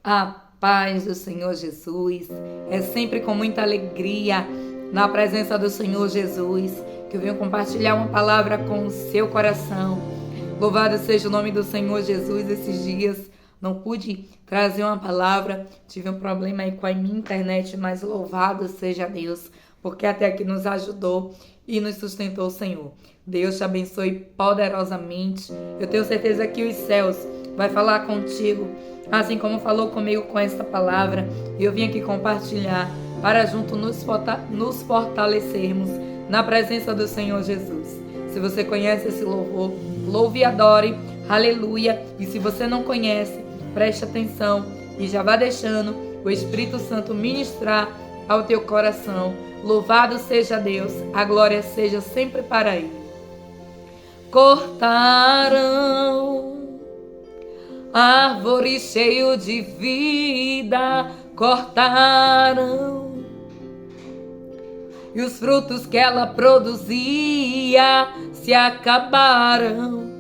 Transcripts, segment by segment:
A paz do Senhor Jesus. É sempre com muita alegria na presença do Senhor Jesus que eu venho compartilhar uma palavra com o seu coração. Louvado seja o nome do Senhor Jesus. Esses dias não pude trazer uma palavra, tive um problema aí com a minha internet, mas louvado seja Deus, porque até aqui nos ajudou e nos sustentou o Senhor. Deus te abençoe poderosamente. Eu tenho certeza que os céus vai falar contigo, assim como falou comigo com esta palavra. E eu vim aqui compartilhar para junto nos fortalecermos na presença do Senhor Jesus. Se você conhece esse louvor, louve e adore, aleluia. E se você não conhece, preste atenção e já vá deixando o Espírito Santo ministrar ao teu coração. Louvado seja Deus, a glória seja sempre para Ele. Cortaram árvore cheia de vida, cortaram, e os frutos que ela produzia se acabaram.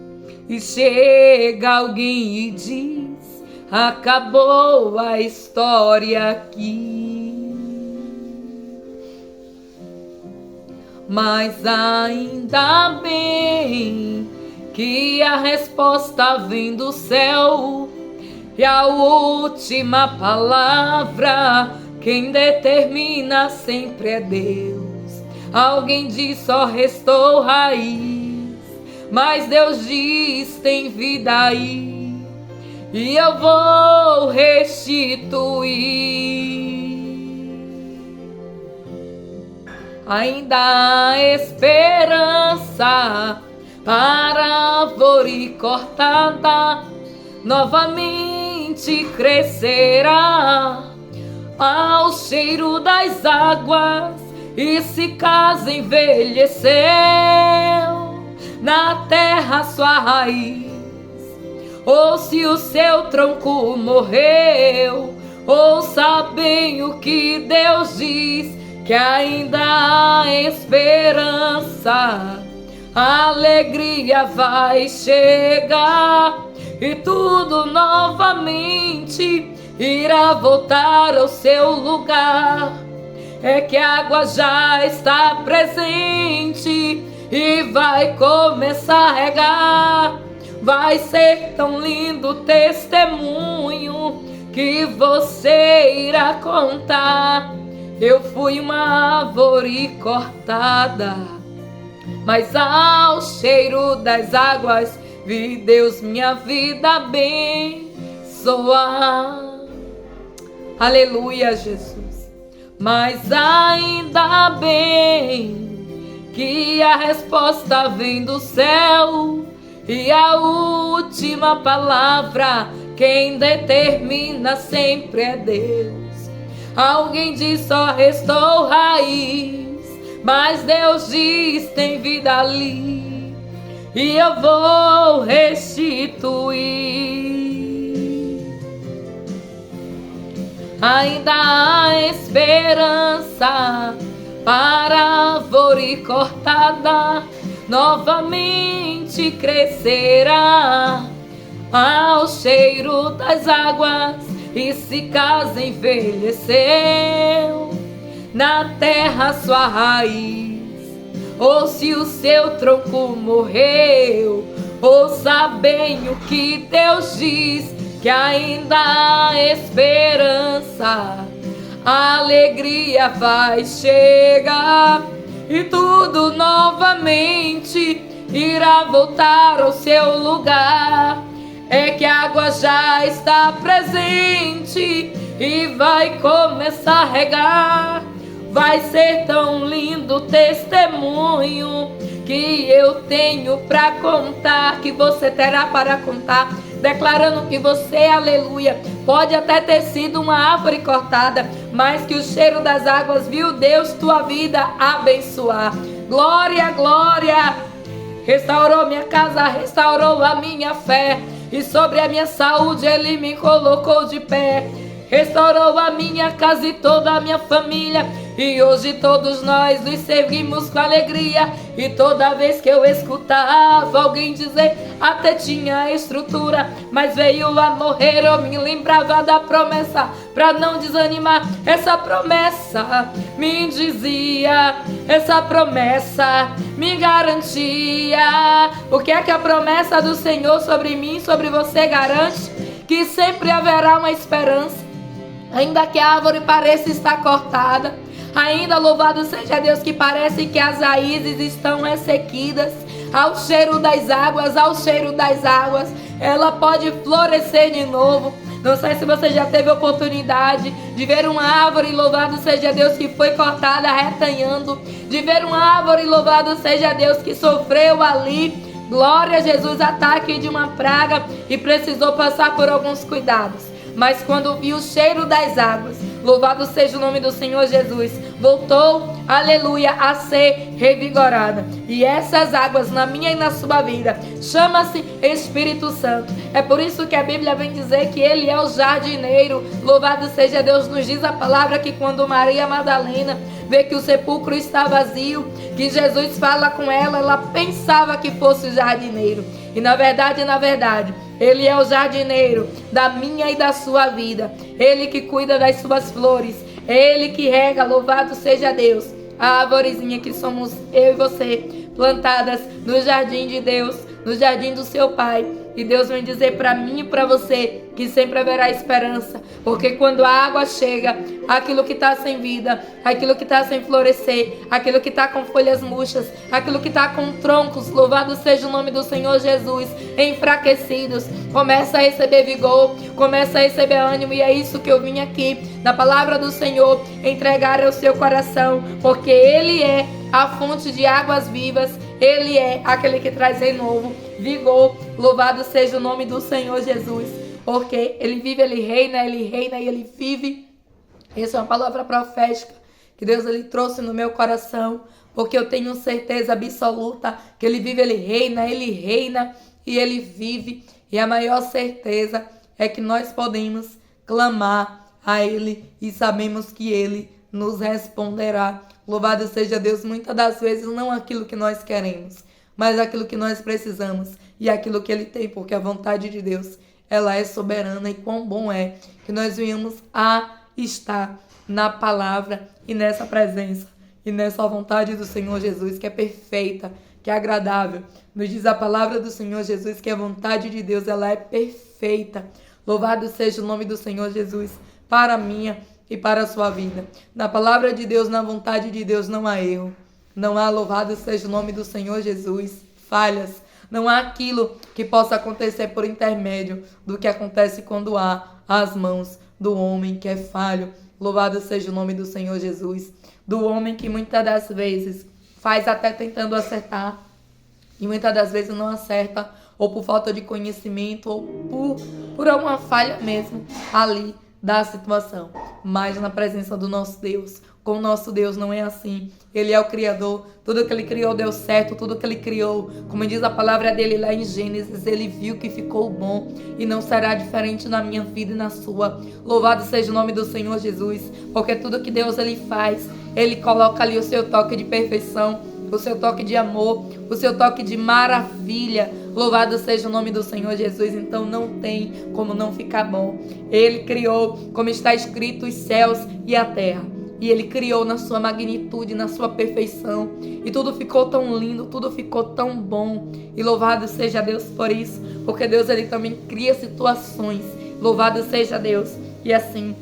E chega alguém e diz: acabou a história aqui. Mas ainda bem que a resposta vem do céu, e a última palavra quem determina sempre é Deus. Alguém diz: só restou raiz, mas Deus diz: tem vida aí, e eu vou restituir. Ainda há esperança para a árvore cortada, novamente crescerá ao cheiro das águas, e se caso envelheceu na terra sua raiz, ou se o seu tronco morreu, ouça bem o que Deus diz, que ainda há esperança. A alegria vai chegar e tudo novamente irá voltar ao seu lugar. É que a água já está presente e vai começar a regar. Vai ser tão lindo o testemunho que você irá contar. Eu fui uma árvore cortada, mas ao cheiro das águas vi Deus minha vida abençoar. Aleluia, Jesus. Mas ainda bem que a resposta vem do céu, e a última palavra quem determina sempre é Deus. Alguém diz: só restou raiz, mas Deus diz: tem vida ali, e eu vou restituir. Ainda há esperança para a árvore cortada, novamente crescerá ao cheiro das águas. E se caso envelheceu na terra sua raiz, ou se o seu tronco morreu, ouça bem o que Deus diz, que ainda há esperança. A alegria vai chegar e tudo novamente irá voltar ao seu lugar. É que a água já está presente e vai começar a regar. Vai ser tão lindo o testemunho que eu tenho para contar, que você terá para contar, declarando que você, aleluia, pode até ter sido uma árvore cortada, mas que o cheiro das águas viu Deus tua vida abençoar. Glória, glória. Restaurou minha casa, restaurou a minha fé, e sobre a minha saúde Ele me colocou de pé. Restaurou a minha casa e toda a minha família, E hoje todos nós nos servimos com alegria. E toda vez que eu escutava alguém dizer, até tinha estrutura, mas veio a morrer, eu me lembrava da promessa, pra não desanimar. Essa promessa me dizia, essa promessa me garantia. O que é que a promessa do Senhor sobre mim, sobre você garante? Que sempre haverá uma esperança, ainda que a árvore pareça estar cortada, ainda louvado seja Deus que parece que as raízes estão ressequidas. Ao cheiro das águas, ela pode florescer de novo. Não sei se você já teve oportunidade de ver uma árvore, louvado seja Deus, que foi cortada retanhando, de ver uma árvore, louvado seja Deus, que sofreu ali, glória a Jesus, ataque de uma praga e precisou passar por alguns cuidados. Mas quando viu o cheiro das águas, louvado seja o nome do Senhor Jesus, voltou, aleluia, a ser revigorada. E essas águas na minha e na sua vida chama-se Espírito Santo. É por isso que a Bíblia vem dizer que Ele é o jardineiro. Louvado seja Deus. Nos diz a palavra que quando Maria Madalena vê que o sepulcro está vazio, que Jesus fala com ela, ela pensava que fosse o jardineiro. E na verdade, Ele é o jardineiro da minha e da sua vida. Ele que cuida das suas flores. Ele que rega, louvado seja Deus, a arvorezinha que somos eu e você, plantadas no jardim de Deus, no jardim do seu Pai. E Deus vem dizer para mim e para você que sempre haverá esperança, porque quando a água chega, aquilo que está sem vida, aquilo que está sem florescer, aquilo que está com folhas murchas, aquilo que está com troncos, louvado seja o nome do Senhor Jesus, enfraquecidos, começa a receber vigor, começa a receber ânimo. E é isso que eu vim aqui, na palavra do Senhor, entregar ao seu coração, porque Ele é a fonte de águas vivas. Ele é aquele que traz renovo, vigor, louvado seja o nome do Senhor Jesus, porque Ele vive, Ele reina e Ele vive. Essa é uma palavra profética que Deus Ele trouxe no meu coração, porque eu tenho certeza absoluta que Ele vive, Ele reina e Ele vive. E a maior certeza é que nós podemos clamar a Ele e sabemos que Ele nos responderá. Louvado seja Deus, muitas das vezes não aquilo que nós queremos, mas aquilo que nós precisamos e aquilo que Ele tem, porque a vontade de Deus, ela é soberana. E quão bom é que nós venhamos a estar na palavra e nessa presença e nessa vontade do Senhor Jesus, que é perfeita, que é agradável. Nos diz a palavra do Senhor Jesus que a vontade de Deus, ela é perfeita. Louvado seja o nome do Senhor Jesus para a minha e para a sua vida. Na palavra de Deus, na vontade de Deus, não há erro. Não há, louvado seja o nome do Senhor Jesus, falhas. Não há aquilo que possa acontecer por intermédio do que acontece quando há as mãos do homem que é falho. Louvado seja o nome do Senhor Jesus. Do homem que muitas das vezes faz até tentando acertar e muitas das vezes não acerta, ou por falta de conhecimento, ou por alguma falha mesmo ali da situação. Mas na presença do nosso Deus, com o nosso Deus não é assim. Ele é o Criador, tudo que Ele criou deu certo, tudo que Ele criou, como diz a palavra dele lá em Gênesis, Ele viu que ficou bom, e não será diferente na minha vida e na sua. Louvado seja o nome do Senhor Jesus, porque tudo que Deus Ele faz, Ele coloca ali o seu toque de perfeição, o seu toque de amor, o seu toque de maravilha. Louvado seja o nome do Senhor Jesus. Então não tem como não ficar bom. Ele criou, como está escrito, os céus e a terra. E Ele criou na sua magnitude, na sua perfeição. E tudo ficou tão lindo, tudo ficou tão bom. E louvado seja Deus por isso. Porque Deus Ele também cria situações. Louvado seja Deus. E assim,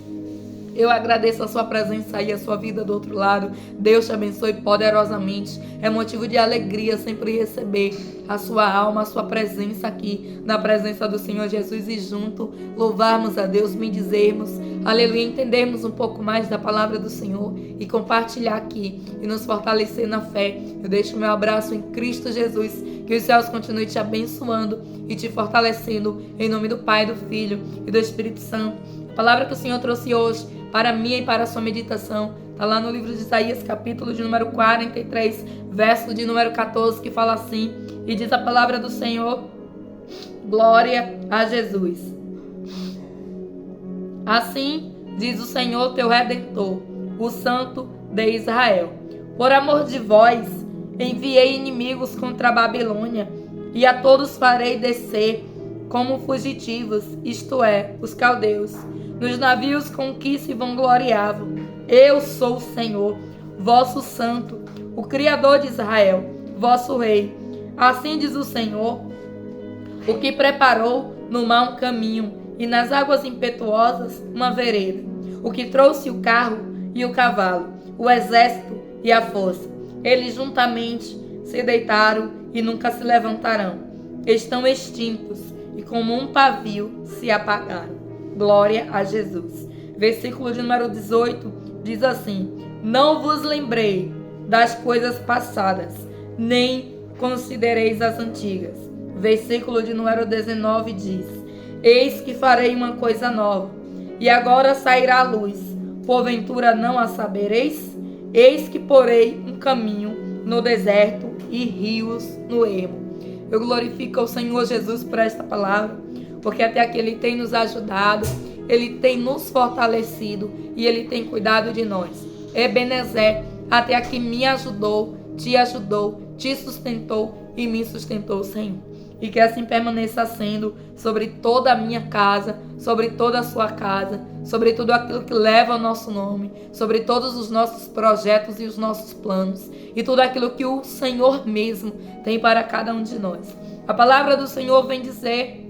eu agradeço a sua presença e a sua vida do outro lado. Deus te abençoe poderosamente. É motivo de alegria sempre receber a sua alma, a sua presença aqui, na presença do Senhor Jesus, e junto louvarmos a Deus, bendizermos, aleluia, entendermos um pouco mais da palavra do Senhor e compartilhar aqui e nos fortalecer na fé. Eu deixo o meu abraço em Cristo Jesus. Que os céus continuem te abençoando e te fortalecendo, em nome do Pai, do Filho e do Espírito Santo. A palavra que o Senhor trouxe hoje para mim e para a sua meditação está lá no livro de Isaías, capítulo de número 43, verso de número 14, que fala assim, e diz a palavra do Senhor: glória a Jesus. Assim diz o Senhor teu Redentor, o Santo de Israel. Por amor de vós, enviei inimigos contra a Babilônia, e a todos farei descer como fugitivos, isto é, os caldeus, nos navios com que se vangloriavam. Eu sou o Senhor, vosso santo, o Criador de Israel, vosso rei. Assim diz o Senhor, o que preparou no mar um caminho, e nas águas impetuosas uma vereda, o que trouxe o carro e o cavalo, o exército e a força. Eles juntamente se deitaram e nunca se levantarão. Estão extintos e como um pavio se apagaram. Glória a Jesus. Versículo de número 18 diz assim: não vos lembrei das coisas passadas, nem considereis as antigas. Versículo de número 19 diz: eis que farei uma coisa nova, e agora sairá a luz, porventura não a sabereis? Eis que porei um caminho no deserto e rios no ermo. Eu glorifico ao Senhor Jesus por esta palavra, porque até aqui Ele tem nos ajudado, Ele tem nos fortalecido e Ele tem cuidado de nós. Ebenezer, até aqui me ajudou, te sustentou e me sustentou, Senhor. E que assim permaneça sendo sobre toda a minha casa, sobre toda a sua casa, sobre tudo aquilo que leva o nosso nome, sobre todos os nossos projetos e os nossos planos, e tudo aquilo que o Senhor mesmo tem para cada um de nós. A palavra do Senhor vem dizer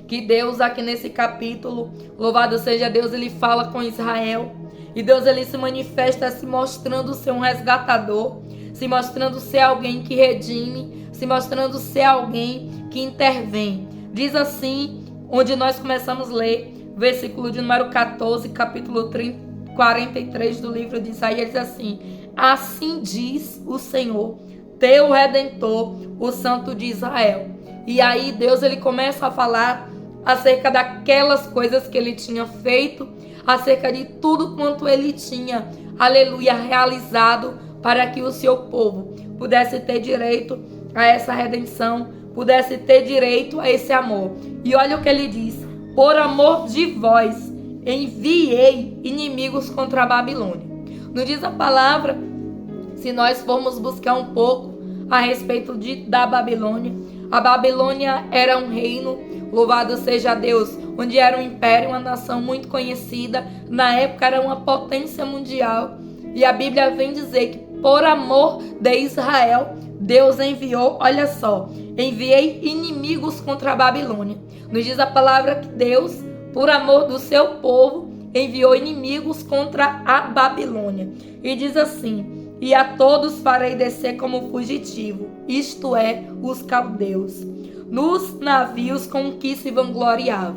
que Deus aqui nesse capítulo, louvado seja Deus, Ele fala com Israel, e Deus ele se manifesta se mostrando ser um resgatador, se mostrando ser alguém que redime, se mostrando ser alguém que intervém. Diz assim, onde nós começamos a ler, versículo de número 14, capítulo 43 do livro de Isaías, diz assim: assim diz o Senhor, teu Redentor, o Santo de Israel. E aí Deus ele começa a falar acerca daquelas coisas que ele tinha feito, acerca de tudo quanto ele tinha, aleluia, realizado para que o seu povo pudesse ter direito a essa redenção, pudesse ter direito a esse amor. E olha o que ele diz: por amor de vós enviei inimigos contra a Babilônia. Não diz a palavra, se nós formos buscar um pouco a respeito da Babilônia, a Babilônia era um reino, louvado seja Deus, onde era um império, uma nação muito conhecida, na época era uma potência mundial, e a Bíblia vem dizer que por amor de Israel, Deus enviou, olha só, enviei inimigos contra a Babilônia. Nos diz a palavra que Deus, por amor do seu povo, enviou inimigos contra a Babilônia. E diz assim: e a todos farei descer como fugitivo, isto é, os caldeus, nos navios com que se vangloriavam.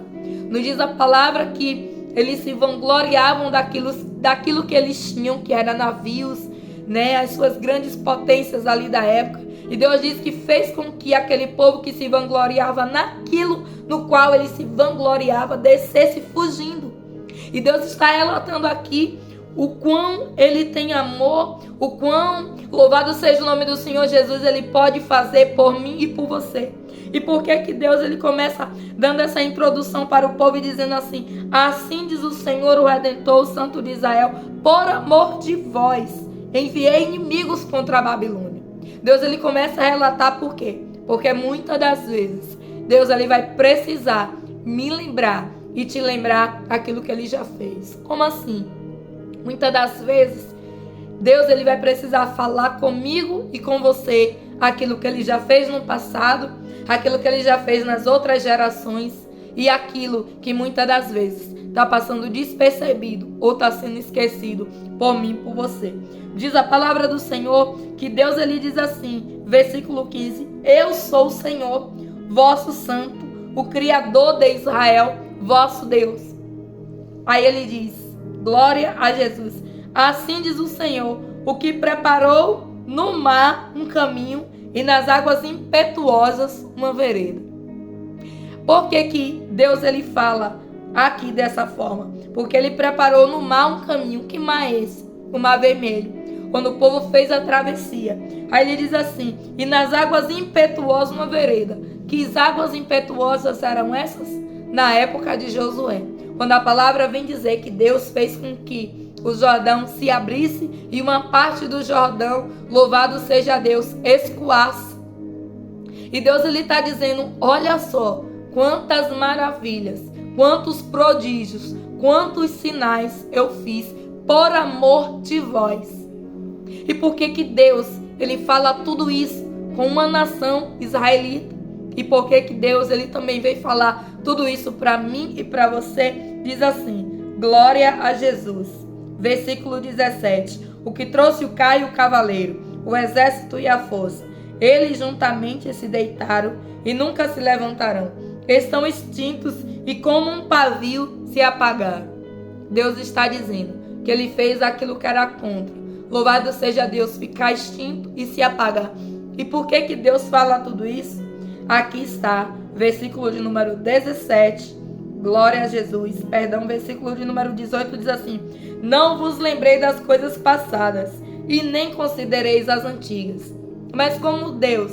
Nos diz a palavra que eles se vangloriavam daquilo que eles tinham, que era navios, né, as suas grandes potências ali da época. E Deus diz que fez com que aquele povo que se vangloriava naquilo no qual ele se vangloriava descesse fugindo. E Deus está relatando aqui o quão ele tem amor, o quão, louvado seja o nome do Senhor Jesus, ele pode fazer por mim e por você. E por que que Deus ele começa dando essa introdução para o povo e dizendo assim: assim diz o Senhor, o Redentor, o Santo de Israel, por amor de vós enviei inimigos contra a Babilônia. Deus ele começa a relatar por quê? Porque muitas das vezes Deus ele vai precisar me lembrar e te lembrar aquilo que ele já fez. Como assim? Muitas das vezes Deus ele vai precisar falar comigo e com você aquilo que ele já fez no passado, aquilo que ele já fez nas outras gerações e aquilo que muitas das vezes está passando despercebido ou está sendo esquecido por mim e por você. Diz a palavra do Senhor que Deus ele diz assim, versículo 15: eu sou o Senhor, vosso santo, o Criador de Israel, vosso Deus. Aí ele diz, glória a Jesus, assim diz o Senhor, o que preparou no mar um caminho e nas águas impetuosas uma vereda. Por que que Deus ele fala aqui dessa forma? Porque ele preparou no mar um caminho. Que mar é esse? O Mar Vermelho. Quando o povo fez a travessia. Aí ele diz assim, e nas águas impetuosas uma vereda. Que águas impetuosas eram essas? Na época de Josué. Quando a palavra vem dizer que Deus fez com que o Jordão se abrisse e uma parte do Jordão, louvado seja Deus, escoasse. E Deus ele está dizendo, olha só, quantas maravilhas, quantos prodígios, quantos sinais eu fiz por amor de vós. E por que Deus ele fala tudo isso com uma nação israelita? E por que Deus ele também veio falar tudo isso para mim e para você? Diz assim, glória a Jesus. Versículo 17. O que trouxe o Caio e o cavaleiro, o exército e a força. Eles juntamente se deitaram e nunca se levantarão. Estão extintos e como um pavio se apagaram. Deus está dizendo que ele fez aquilo que era contra. Louvado seja Deus, ficar extinto e se apagar. E por que Deus fala tudo isso? Aqui está, versículo de número 17, glória a Jesus, versículo de número 18 diz assim, não vos lembrei das coisas passadas e nem considereis as antigas. Mas como Deus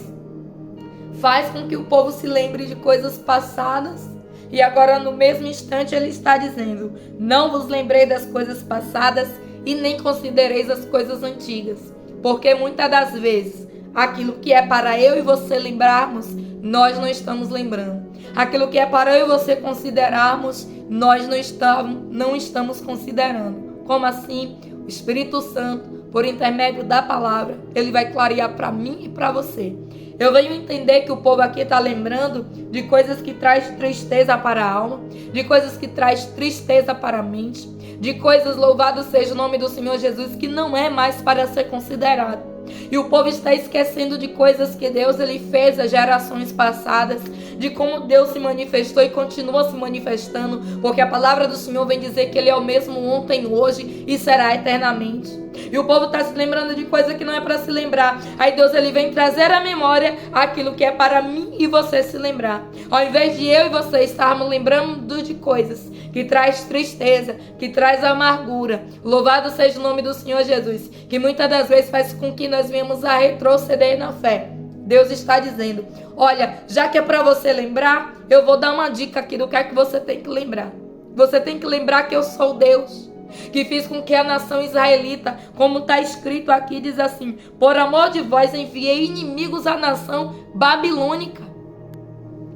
faz com que o povo se lembre de coisas passadas, e agora no mesmo instante ele está dizendo, não vos lembrei das coisas passadas e nem considereis as coisas antigas. Porque muitas das vezes, aquilo que é para eu e você lembrarmos, nós não estamos lembrando. Aquilo que é para eu e você considerarmos, nós não estamos considerando. Como assim? O Espírito Santo, por intermédio da palavra, ele vai clarear para mim e para você. Eu venho entender que o povo aqui está lembrando de coisas que traz tristeza para a alma, de coisas que traz tristeza para a mente, de coisas, louvado seja o nome do Senhor Jesus, que não é mais para ser considerado. E o povo está esquecendo de coisas que Deus ele fez às gerações passadas, de como Deus se manifestou e continua se manifestando, porque a palavra do Senhor vem dizer que ele é o mesmo ontem, hoje e será eternamente. E o povo está se lembrando de coisa que não é para se lembrar. Aí Deus ele vem trazer à memória aquilo que é para mim e você se lembrar. Ao invés de eu e você estarmos lembrando de coisas que traz tristeza, que traz amargura, louvado seja o nome do Senhor Jesus, que muitas das vezes faz com que nós venhamos a retroceder na fé. Deus está dizendo, olha, já que é para você lembrar, eu vou dar uma dica aqui do que é que você tem que lembrar. Você tem que lembrar que eu sou Deus, que fiz com que a nação israelita, como está escrito aqui, diz assim, por amor de vós enviei inimigos à nação babilônica.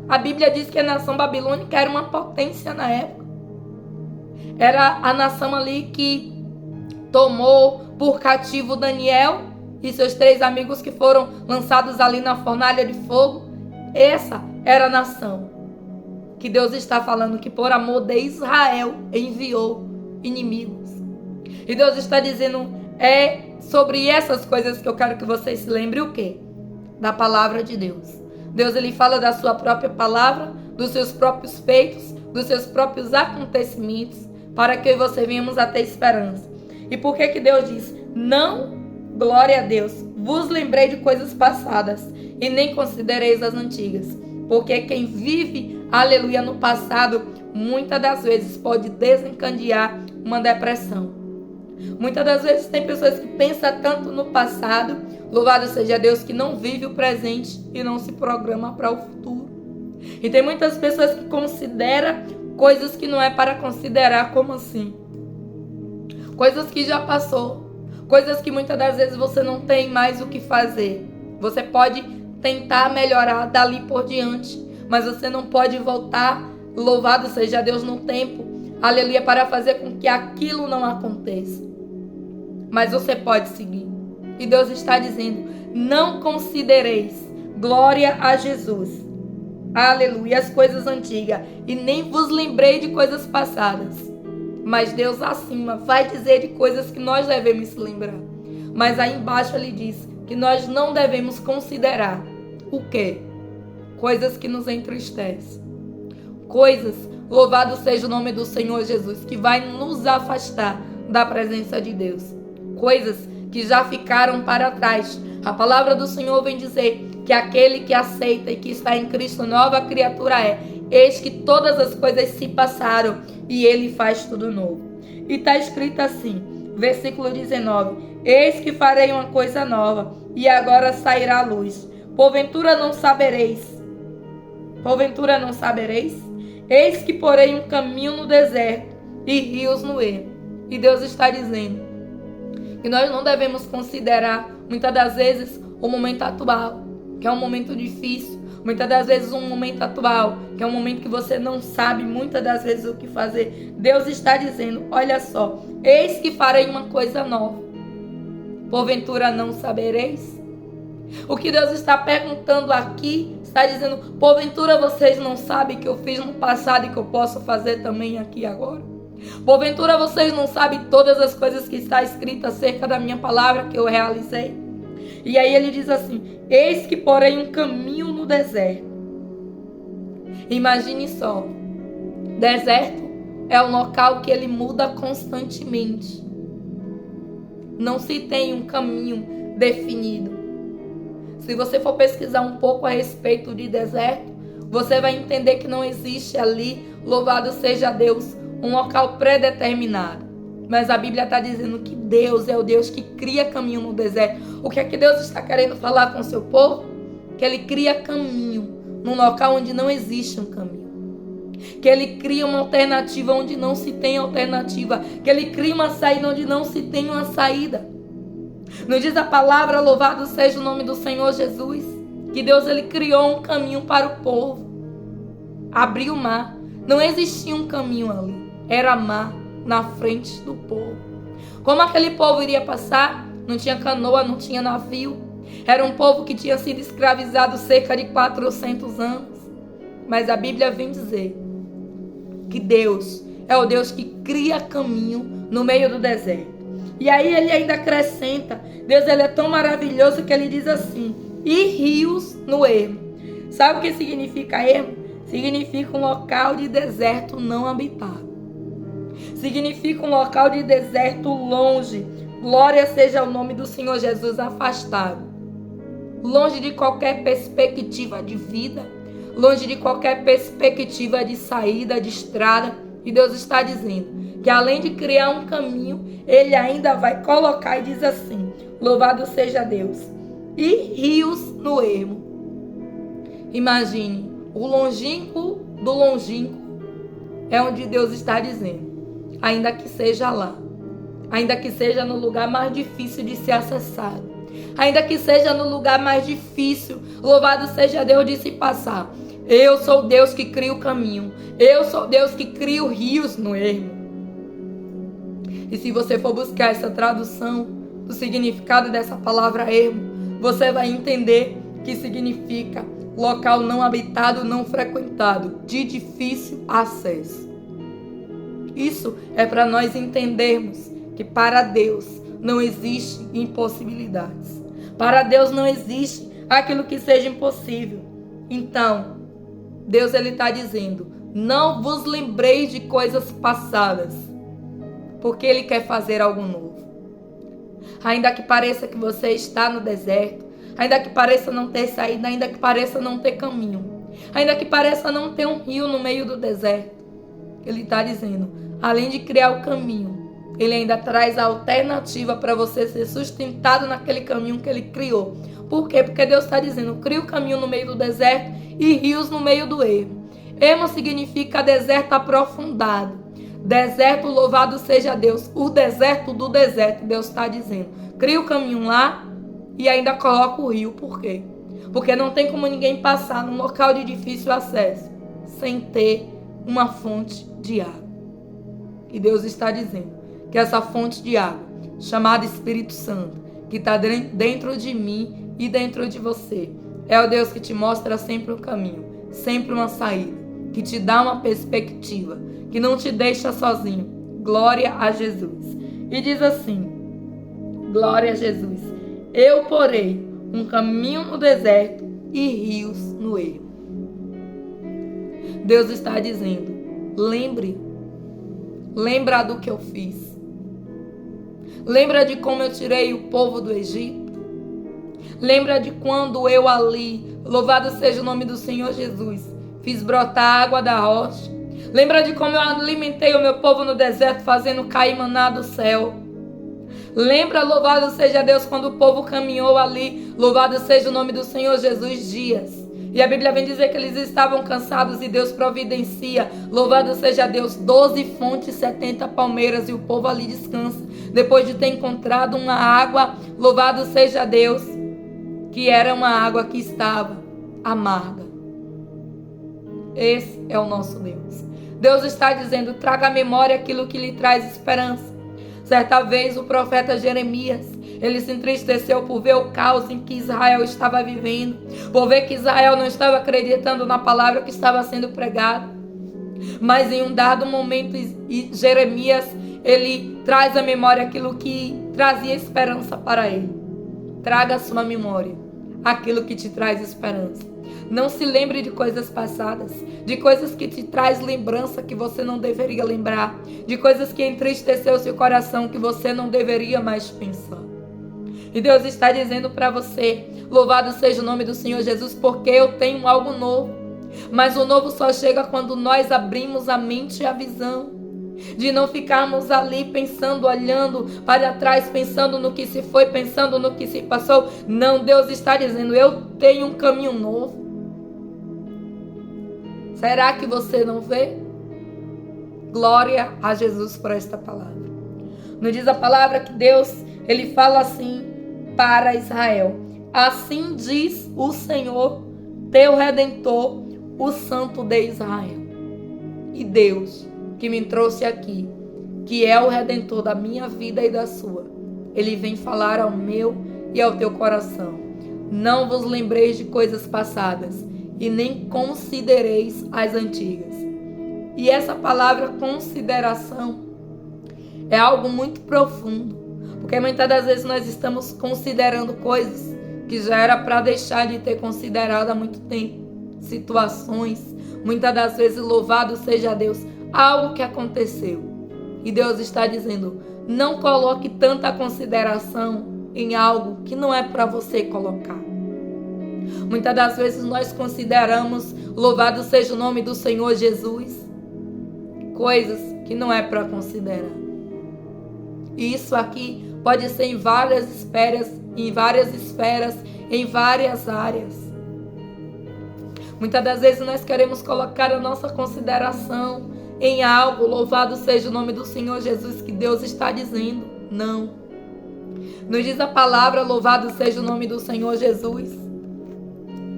A Bíblia diz que a nação babilônica era uma potência na época. Era a nação ali que tomou por cativo Daniel e seus 3 amigos que foram lançados ali na fornalha de fogo. Essa era a nação que Deus está falando que por amor de Israel enviou inimigos. E Deus está dizendo, é sobre essas coisas que eu quero que vocês se lembrem o quê? Da palavra de Deus. Deus ele fala da sua própria palavra, dos seus próprios feitos, dos seus próprios acontecimentos, para que você venhamos a ter esperança. E por que Deus diz, não, glória a Deus, vos lembrei de coisas passadas e nem considereis as antigas. Porque quem vive, aleluia, no passado, muitas das vezes pode desencadear uma depressão. Muitas das vezes tem pessoas que pensam tanto no passado, louvado seja Deus, que não vive o presente e não se programa para o futuro. E tem muitas pessoas que consideram coisas que não é para considerar. Como assim? Coisas que já passou, coisas que muitas das vezes você não tem mais o que fazer. Você pode tentar melhorar dali por diante, mas você não pode voltar, louvado seja Deus, no tempo, aleluia, para fazer com que aquilo não aconteça. Mas você pode seguir. E Deus está dizendo, não considereis, glória a Jesus, aleluia, as coisas antigas, e nem vos lembrei de coisas passadas. Mas Deus acima vai dizer de coisas que nós devemos se lembrar. Mas aí embaixo ele diz que nós não devemos considerar o quê? Coisas que nos entristecem. Coisas, louvado seja o nome do Senhor Jesus, que vai nos afastar da presença de Deus. Coisas que já ficaram para trás. A palavra do Senhor vem dizer que aquele que aceita e que está em Cristo, nova criatura é. Eis que todas as coisas se passaram e ele faz tudo novo. E está escrito assim, versículo 19. Eis que farei uma coisa nova e agora sairá a luz. Porventura não sabereis? Porventura não sabereis? Eis que porei um caminho no deserto e rios no ermo. E Deus está dizendo que nós não devemos considerar, muitas das vezes, o momento atual, que é um momento difícil. Muitas das vezes um momento atual, que é um momento que você não sabe muitas das vezes o que fazer. Deus está dizendo, olha só, eis que farei uma coisa nova. Porventura não sabereis? O que Deus está perguntando aqui, está dizendo, porventura vocês não sabem que eu fiz no passado e que eu posso fazer também aqui agora? Porventura vocês não sabem todas as coisas que está escrita acerca da minha palavra que eu realizei? E aí ele diz assim, eis que porém um caminho no deserto. Imagine só, deserto é um local que ele muda constantemente. Não se tem um caminho definido. Se você for pesquisar um pouco a respeito de deserto, você vai entender que não existe ali, louvado seja Deus, um local pré-determinado. Mas a Bíblia está dizendo que Deus é o Deus que cria caminho no deserto. O que é que Deus está querendo falar com o seu povo? Que Ele cria caminho num local onde não existe um caminho. Que Ele cria uma alternativa onde não se tem alternativa. Que Ele cria uma saída onde não se tem uma saída. Nos diz a palavra, louvado seja o nome do Senhor Jesus, que Deus ele criou um caminho para o povo. Abriu o mar. Não existia um caminho ali. Era mar na frente do povo. Como aquele povo iria passar? Não tinha canoa, não tinha navio. Era um povo que tinha sido escravizado cerca de 400 anos. Mas a Bíblia vem dizer que Deus é o Deus que cria caminho no meio do deserto. E aí ele ainda acrescenta, Deus ele é tão maravilhoso que ele diz assim, e rios no ermo. Sabe o que significa ermo? Significa um local de deserto não habitado. Significa um local de deserto longe. Glória seja o nome do Senhor Jesus, afastado. Longe de qualquer perspectiva de vida. Longe de qualquer perspectiva de saída, de estrada. E Deus está dizendo que além de criar um caminho, Ele ainda vai colocar e diz assim, louvado seja Deus. E rios no ermo. Imagine, o longínquo do longínquo é onde Deus está dizendo. Ainda que seja lá. Ainda que seja no lugar mais difícil de ser acessado. Ainda que seja no lugar mais difícil, louvado seja Deus de se passar. Eu sou Deus que cria o caminho. Eu sou Deus que cria rios no ermo. E se você for buscar essa tradução do significado dessa palavra ermo, você vai entender que significa local não habitado, não frequentado, de difícil acesso. Isso é para nós entendermos que para Deus não existe impossibilidades. Para Deus não existe aquilo que seja impossível. Então, Deus ele está dizendo, não vos lembreis de coisas passadas, porque Ele quer fazer algo novo. Ainda que pareça que você está no deserto, ainda que pareça não ter saída, ainda que pareça não ter caminho, ainda que pareça não ter um rio no meio do deserto, Ele está dizendo, além de criar o caminho, Ele ainda traz a alternativa para você ser sustentado naquele caminho que Ele criou. Por quê? Porque Deus está dizendo, cria o caminho no meio do deserto e rios no meio do ermo. Ermo significa deserto aprofundado. Deserto, louvado seja Deus. O deserto do deserto, Deus está dizendo. Cria o caminho lá e ainda coloca o rio. Por quê? Porque não tem como ninguém passar num local de difícil acesso sem ter uma fonte de água. E Deus está dizendo que essa fonte de água, chamada Espírito Santo, que está dentro de mim e dentro de você, é o Deus que te mostra sempre um caminho, sempre uma saída, que te dá uma perspectiva, que não te deixa sozinho. Glória a Jesus. E diz assim, glória a Jesus, eu porei um caminho no deserto e rios no ermo. Deus está dizendo, lembra do que eu fiz. Lembra de como eu tirei o povo do Egito. Lembra de quando eu ali, louvado seja o nome do Senhor Jesus, fiz brotar a água da rocha. Lembra de como eu alimentei o meu povo no deserto, fazendo cair maná do céu. Lembra, louvado seja Deus, quando o povo caminhou ali, louvado seja o nome do Senhor Jesus, dias E a Bíblia vem dizer que eles estavam cansados e Deus providencia. Louvado seja Deus, 12 fontes, 70 palmeiras e o povo ali descansa. Depois de ter encontrado uma água, louvado seja Deus, que era uma água que estava amarga. Esse é o nosso Deus. Deus está dizendo, traga à memória aquilo que lhe traz esperança. Certa vez o profeta Jeremias, ele se entristeceu por ver o caos em que Israel estava vivendo, por ver que Israel não estava acreditando na palavra que estava sendo pregada. Mas em um dado momento, Jeremias, ele traz à memória aquilo que trazia esperança para ele. Traga à sua memória aquilo que te traz esperança. Não se lembre de coisas passadas, de coisas que te traz lembrança que você não deveria lembrar, de coisas que entristeceu seu coração que você não deveria mais pensar. E Deus está dizendo para você, louvado seja o nome do Senhor Jesus, porque eu tenho algo novo. Mas o novo só chega quando nós abrimos a mente e a visão. De não ficarmos ali pensando, olhando para trás, pensando no que se foi, pensando no que se passou. Não, Deus está dizendo, eu tenho um caminho novo. Será que você não vê? Glória a Jesus por esta palavra. Nos diz a palavra que Deus, ele fala assim para Israel. Assim diz o Senhor, teu Redentor, o Santo de Israel. E Deus, que me trouxe aqui, que é o Redentor da minha vida e da sua, ele vem falar ao meu e ao teu coração. Não vos lembreis de coisas passadas, e nem considereis as antigas. E essa palavra consideração é algo muito profundo, porque muitas das vezes nós estamos considerando coisas que já era para deixar de ter considerado há muito tempo. Situações, muitas das vezes, louvado seja Deus, algo que aconteceu. E Deus está dizendo, não coloque tanta consideração em algo que não é para você colocar. Muitas das vezes nós consideramos, louvado seja o nome do Senhor Jesus, coisas que não é para considerar. E isso aqui pode ser em várias esferas, em várias áreas. Muitas das vezes nós queremos colocar a nossa consideração em algo, louvado seja o nome do Senhor Jesus, que Deus está dizendo, não. Nos diz a palavra, louvado seja o nome do Senhor Jesus,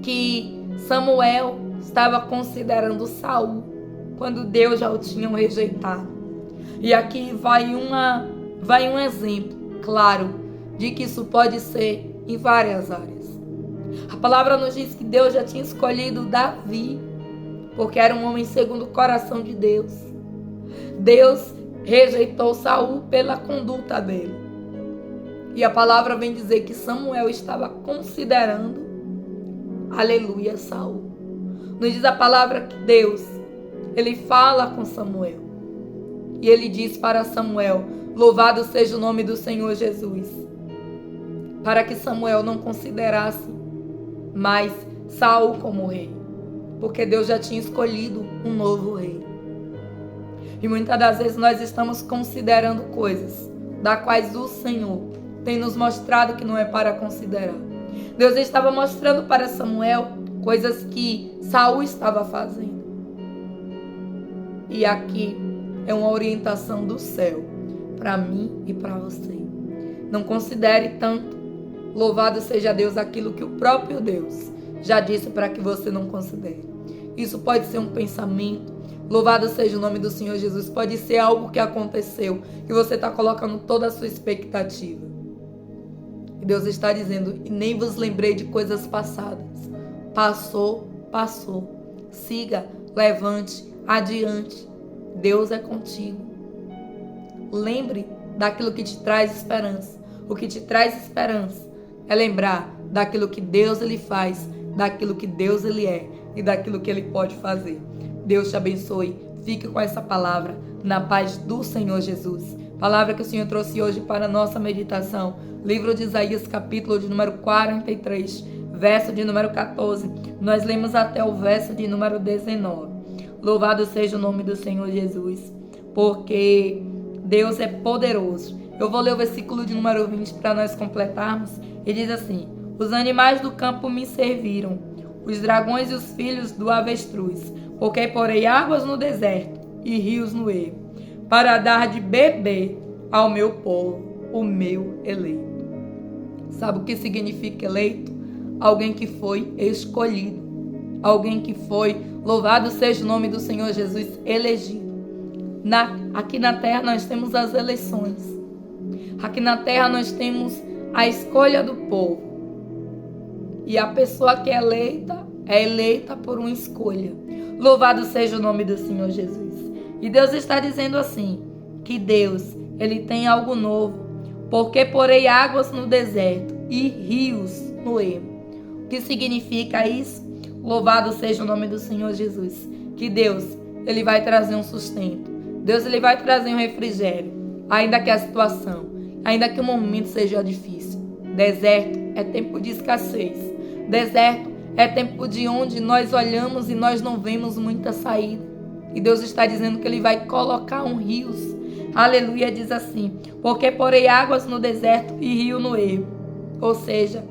que Samuel estava considerando Saul quando Deus já o tinha rejeitado. E aqui vai um exemplo claro de que isso pode ser em várias áreas. A palavra nos diz que Deus já tinha escolhido Davi, porque era um homem segundo o coração de Deus. Deus rejeitou Saul pela conduta dele. E a palavra vem dizer que Samuel estava considerando, aleluia, Saul. Nos diz a palavra que Deus, ele fala com Samuel. E ele diz para Samuel, louvado seja o nome do Senhor Jesus, para que Samuel não considerasse mais Saul como rei, porque Deus já tinha escolhido um novo rei. E muitas das vezes nós estamos considerando coisas das quais o Senhor tem nos mostrado que não é para considerar. Deus estava mostrando para Samuel coisas que Saul estava fazendo. E aqui é uma orientação do céu para mim e para você. Não considere tanto, louvado seja Deus, aquilo que o próprio Deus já disse para que você não considere. Isso pode ser um pensamento, louvado seja o nome do Senhor Jesus, pode ser algo que aconteceu, que você está colocando toda a sua expectativa. E Deus está dizendo, e nem vos lembrei de coisas passadas. Passou, passou. Siga, levante, adiante. Deus é contigo. Lembre daquilo que te traz esperança. O que te traz esperança é lembrar daquilo que Deus ele faz, daquilo que Deus ele é e daquilo que ele pode fazer. Deus te abençoe. Fique com essa palavra na paz do Senhor Jesus. Palavra que o Senhor trouxe hoje para a nossa meditação. Livro de Isaías, capítulo de número 43, verso de número 14. Nós lemos até o verso de número 19. Louvado seja o nome do Senhor Jesus, porque Deus é poderoso. Eu vou ler o versículo de número 20 para nós completarmos. E diz assim: os animais do campo me serviram, os dragões e os filhos do avestruz, porque porei águas no deserto e rios no ermo, para dar de beber ao meu povo, o meu eleito. Sabe o que significa eleito? Alguém que foi escolhido, alguém que foi, louvado seja o nome do Senhor Jesus, elegido. Aqui na terra nós temos as eleições, aqui na terra nós temos a escolha do povo, e a pessoa que é eleita por uma escolha. Louvado seja o nome do Senhor Jesus. E Deus está dizendo assim, que Deus, Ele tem algo novo, porque porei águas no deserto e rios no ermo. O que significa isso? Louvado seja o nome do Senhor Jesus. Que Deus, Ele vai trazer um sustento. Deus, Ele vai trazer um refrigério. Ainda que a situação, ainda que o momento seja difícil. Deserto é tempo de escassez. Deserto é tempo de onde nós olhamos e nós não vemos muita saída. E Deus está dizendo que Ele vai colocar rios. Aleluia, diz assim, porque porei águas no deserto e rio no ermo. Ou seja,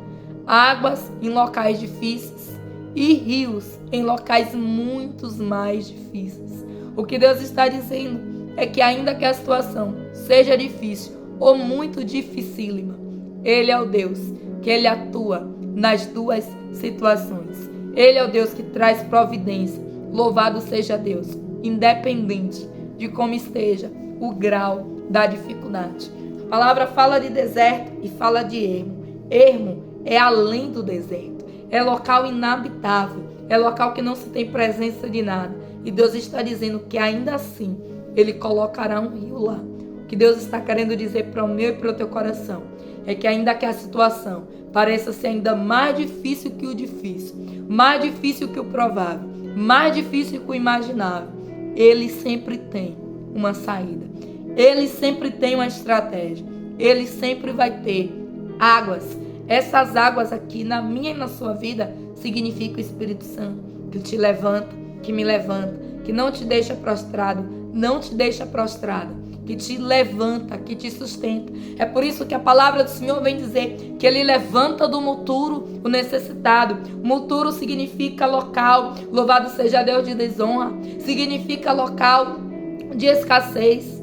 águas em locais difíceis e rios em locais muito mais difíceis. O que Deus está dizendo é que ainda que a situação seja difícil ou muito dificílima, Ele é o Deus que Ele atua nas duas situações. Ele é o Deus que traz providência. Louvado seja Deus, independente de como esteja o grau da dificuldade. A palavra fala de deserto e fala de ermo. Ermo é além do deserto, é local inabitável, é local que não se tem presença de nada. E Deus está dizendo que ainda assim Ele colocará um rio lá. O que Deus está querendo dizer para o meu e para o teu coração é que ainda que a situação pareça ser ainda mais difícil que o difícil, mais difícil que o provável, mais difícil que o imaginável, Ele sempre tem uma saída. Ele sempre tem uma estratégia. Ele sempre vai ter águas. Essas águas aqui na minha e na sua vida significa o Espírito Santo, que te levanta, que me levanta, que não te deixa prostrado, não te deixa prostrada, que te levanta, que te sustenta. É por isso que a palavra do Senhor vem dizer que Ele levanta do monturo o necessitado. Monturo significa local, louvado seja Deus, de desonra, significa local de escassez.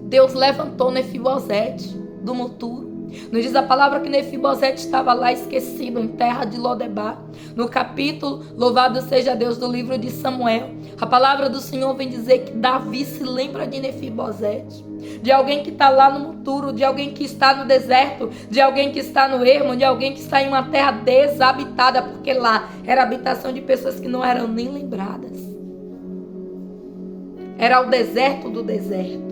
Deus levantou Mefibosete do monturo. Nos diz a palavra que Mefibosete estava lá esquecido em terra de Lodebar. No capítulo, louvado seja Deus, do livro de Samuel, a palavra do Senhor vem dizer que Davi se lembra de Mefibosete, de alguém que está lá no monturo, de alguém que está no deserto, de alguém que está no ermo, de alguém que está em uma terra desabitada, porque lá era a habitação de pessoas que não eram nem lembradas. Era o deserto do deserto.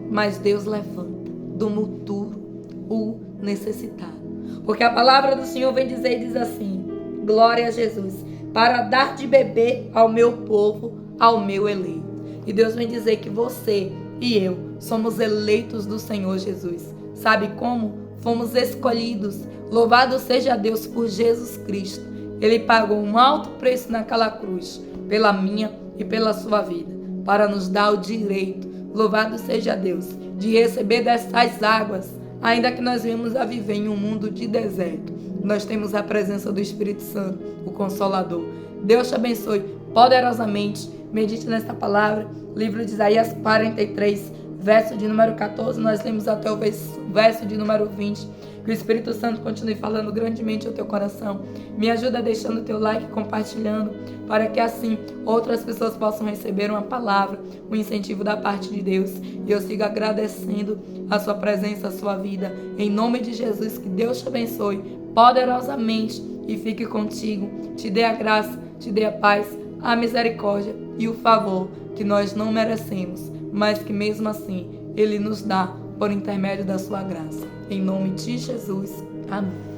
Mas Deus levanta do monturo o necessitado. Porque a palavra do Senhor vem dizer e diz assim, glória a Jesus, para dar de beber ao meu povo, ao meu eleito. E Deus vem dizer que você e eu somos eleitos do Senhor Jesus. Sabe como? Fomos escolhidos. Louvado seja Deus por Jesus Cristo. Ele pagou um alto preço naquela cruz, pela minha e pela sua vida, para nos dar o direito, louvado seja Deus, de receber dessas águas. Ainda que nós venhamos a viver em um mundo de deserto, nós temos a presença do Espírito Santo, o Consolador. Deus te abençoe poderosamente. Medite nesta palavra. Livro de Isaías 43, verso de número 14. Nós lemos até o verso de número 20. Que o Espírito Santo continue falando grandemente ao teu coração. Me ajuda deixando o teu like, compartilhando, para que assim outras pessoas possam receber uma palavra, um incentivo da parte de Deus. E eu sigo agradecendo a sua presença, a sua vida. Em nome de Jesus, que Deus te abençoe poderosamente e fique contigo. Te dê a graça, te dê a paz, a misericórdia e o favor que nós não merecemos, mas que mesmo assim Ele nos dá por intermédio da sua graça. Em nome de Jesus. Amém.